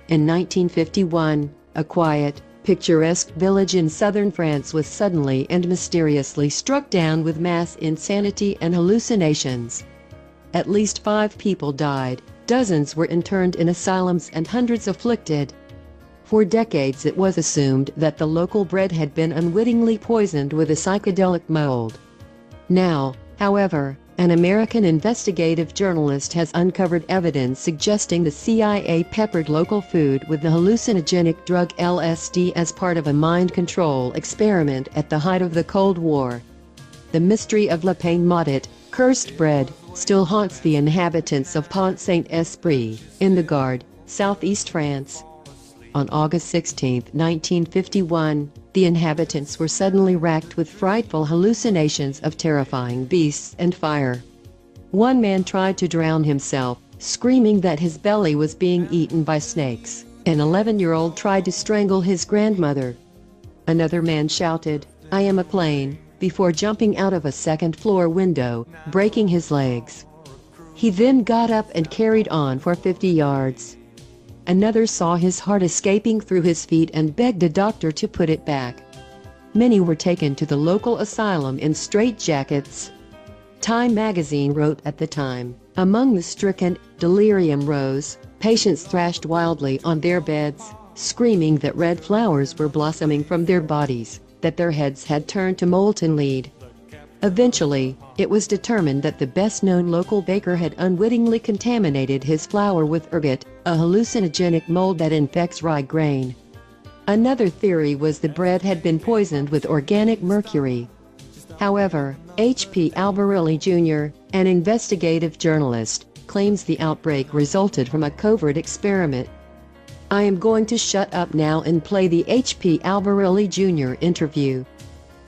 In 1951, a quiet, picturesque village in southern France was suddenly and mysteriously struck down with mass insanity and hallucinations. At least 5 people died, dozens were interned in asylums and hundreds afflicted. For decades it was assumed that the local bread had been unwittingly poisoned with a psychedelic mold. Now, however, an American investigative journalist has uncovered evidence suggesting the CIA peppered local food with the hallucinogenic drug LSD as part of a mind control experiment at the height of the Cold War. The mystery of Le Pain Maudit, cursed bread, still haunts the inhabitants of Pont-St Esprit, in the Gard, southeast France. On August 16, 1951, the inhabitants were suddenly racked with frightful hallucinations of terrifying beasts and fire. One man tried to drown himself, screaming that his belly was being eaten by snakes. An 11-year-old tried to strangle his grandmother. Another man shouted, "I am a plane," before jumping out of a second-floor window, breaking his legs. He then got up and carried on for 50 yards. Another saw his heart escaping through his feet and begged a doctor to put it back. Many were taken to the local asylum in straitjackets. Time magazine wrote at the time, "Among the stricken, delirium rose, patients thrashed wildly on their beds, screaming that red flowers were blossoming from their bodies, that their heads had turned to molten lead." Eventually, it was determined that the best-known local baker had unwittingly contaminated his flour with ergot, a hallucinogenic mold that infects rye grain. Another theory was the bread had been poisoned with organic mercury. However, H.P. Albarelli Jr., an investigative journalist, claims the outbreak resulted from a covert experiment. I am going to shut up now and play the H.P. Albarelli Jr. interview.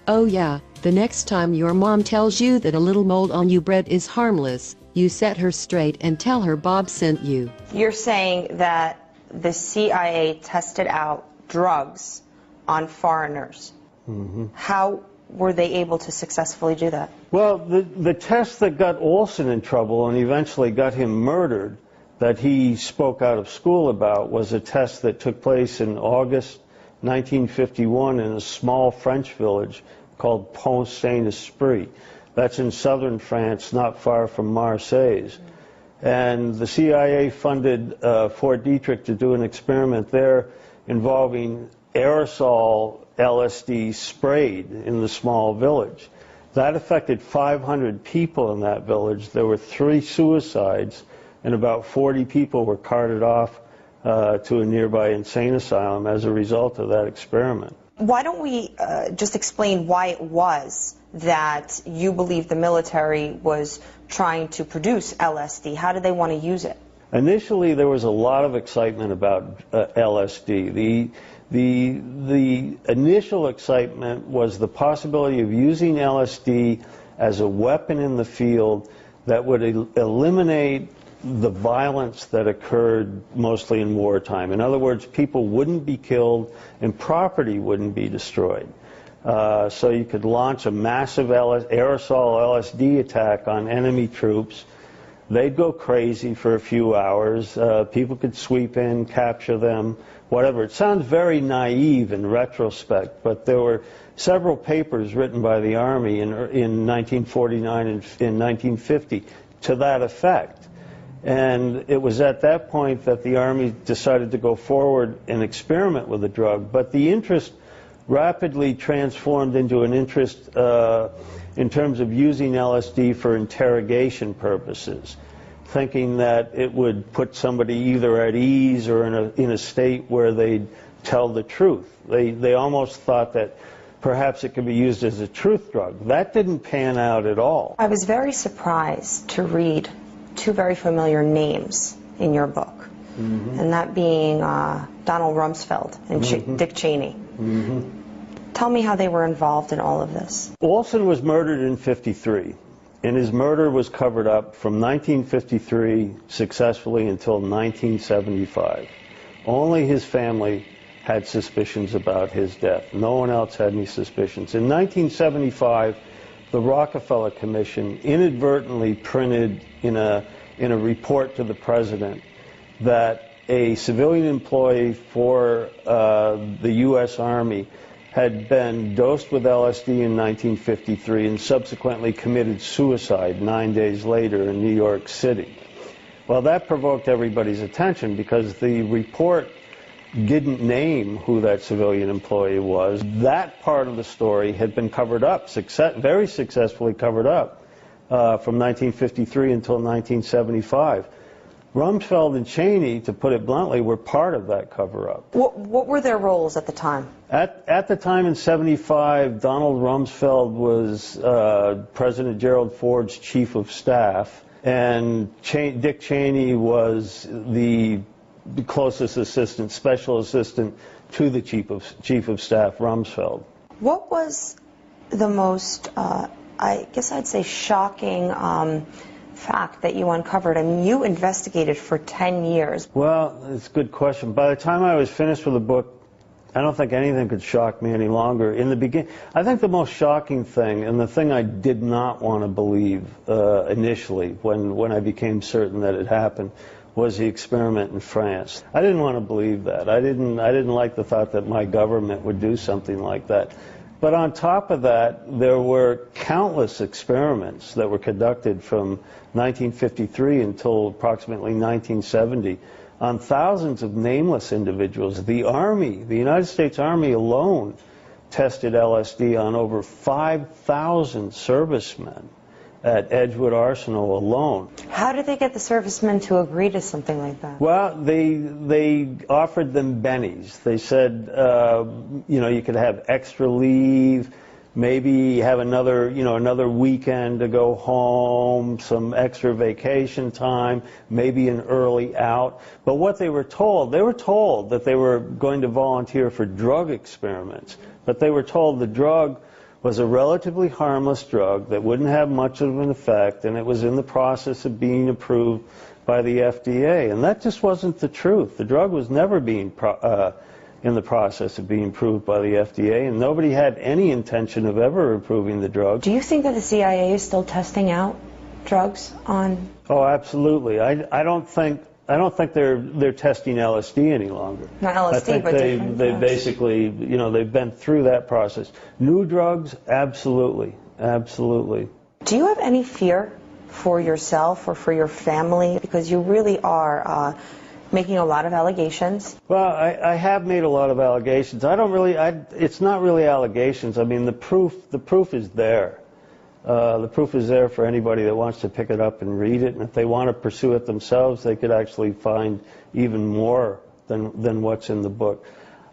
"Oh yeah, the next time your mom tells you that a little mold on your bread is harmless, you set her straight and tell her Bob sent you." You're saying that the CIA tested out drugs on foreigners. How were they able to successfully do that? Well, the test that got Olson in trouble and eventually got him murdered, that he spoke out of school about, was a test that took place in August 1951 in a small French village called Pont-St Esprit. That's in southern France, not far from Marseille. And the CIA funded Fort Detrick to do an experiment there involving aerosol LSD sprayed in the small village. That affected 500 people in that village. There were 3 suicides, and about 40 people were carted off to a nearby insane asylum as a result of that experiment. Why don't we just explain why it was that you believe the military was trying to produce LSD? How did they want to use it? Initially, there was a lot of excitement about LSD. The initial excitement was the possibility of using LSD as a weapon in the field that would eliminate the violence that occurred mostly in wartime. In other words, people wouldn't be killed and property wouldn't be destroyed. So you could launch a massive aerosol LSD attack on enemy troops. They'd go crazy for a few hours. People could sweep in, capture them, whatever. It sounds very naive in retrospect, but there were several papers written by the Army in 1949 and in 1950 to that effect. And it was at that point that the Army decided to go forward and experiment with the drug. But the interest rapidly transformed into an interest in terms of using LSD for interrogation purposes, thinking that it would put somebody either at ease or in a state where they'd tell the truth. They almost thought that perhaps it could be used as a truth drug. That didn't pan out at all. I was very surprised to read 2 very familiar names in your book, and that being Donald Rumsfeld and Dick Cheney. Tell me how they were involved in all of this. Olson was murdered in '53, and his murder was covered up from 1953 successfully until 1975. Only his family had suspicions about his death. No one else had any suspicions. In 1975, the Rockefeller Commission inadvertently printed in a report to the president that a civilian employee for the U.S. Army had been dosed with LSD in 1953 and subsequently committed suicide 9 days later in New York City. Well, that provoked everybody's attention because the report didn't name who that civilian employee was. That part of the story had been covered up, very successfully covered up, from 1953 until 1975. Rumsfeld and Cheney, to put it bluntly, were part of that cover-up. What were their roles at the time? At the time in 75, Donald Rumsfeld was President Gerald Ford's chief of staff, and Dick Cheney was the closest assistant, special assistant to the chief of staff, Rumsfeld. What was the most, I guess I'd say, shocking fact that you uncovered? I mean, you investigated for 10 years. Well, it's a good question. By the time I was finished with the book, I don't think anything could shock me any longer. In the beginning, I think the most shocking thing, and the thing I did not want to believe initially when I became certain that it happened, was the experiment in France. I didn't want to believe that. I didn't like the thought that my government would do something like that. But on top of that, there were countless experiments that were conducted from 1953 until approximately 1970 on thousands of nameless individuals. The Army, the United States Army alone, tested LSD on over 5,000 servicemen at Edgewood Arsenal alone. How did they get the servicemen to agree to something like that? Well, they offered them bennies. They said, you know, you could have extra leave, maybe have another weekend to go home, some extra vacation time, maybe an early out. But what they were told that they were going to volunteer for drug experiments, but they were told the drug was a relatively harmless drug that wouldn't have much of an effect, and it was in the process of being approved by the FDA. And that just wasn't the truth. The drug was never being in the process of being approved by the FDA, and nobody had any intention of ever approving the drug. Do you think that the CIA is still testing out drugs on? Oh, absolutely. I don't think they're testing LSD any longer. Not LSD, I think but they basically, you know, they've been through that process. New drugs, absolutely, absolutely. Do you have any fear for yourself or for your family? Because you really are making a lot of allegations. Well, I have made a lot of allegations. It's not really allegations. I mean, the proof is there. The proof is there for anybody that wants to pick it up and read it, and if they want to pursue it themselves, they could actually find even more than what's in the book.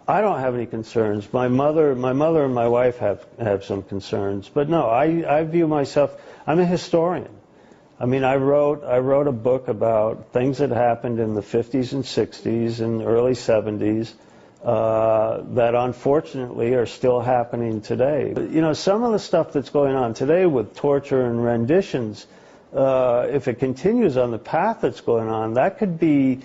I don't have any concerns. My mother and my wife have some concerns, but no, I view myself, I'm a historian. I mean, I wrote a book about things that happened in the 50s and 60s and early 70s. That unfortunately are still happening today. You know, some of the stuff that's going on today with torture and renditions, if it continues on the path that's going on, that could be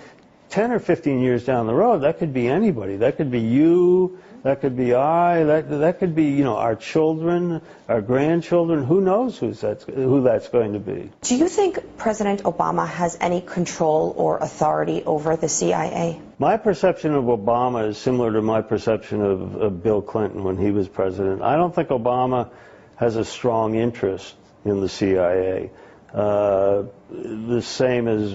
10 or 15 years down the road. That could be anybody. That could be you. That could be I. That could be, you know, our children, our grandchildren. Who knows who that's going to be? Do you think President Obama has any control or authority over the CIA? My perception of Obama is similar to my perception of Bill Clinton when he was president. I don't think Obama has a strong interest in the CIA. The same as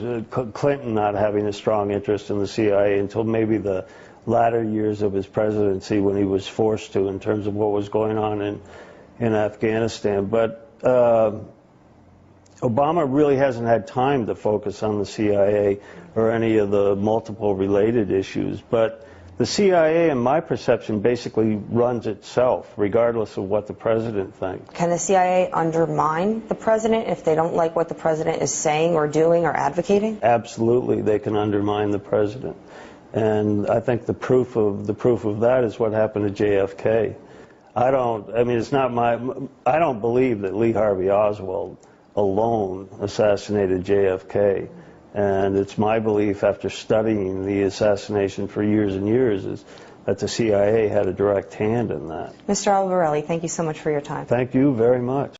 Clinton not having a strong interest in the CIA until maybe the latter years of his presidency when he was forced to, in terms of what was going on in Afghanistan. But Obama really hasn't had time to focus on the CIA or any of the multiple related issues. But the CIA, in my perception, basically runs itself, regardless of what the president thinks. Can the CIA undermine the president if they don't like what the president is saying or doing or advocating? Absolutely, they can undermine the president. And I think the proof of that is what happened to JFK. I don't believe that Lee Harvey Oswald alone assassinated JFK. And it's my belief, after studying the assassination for years and years, is that the CIA had a direct hand in that. Mr. Alvarelli, thank you so much for your time. Thank you very much.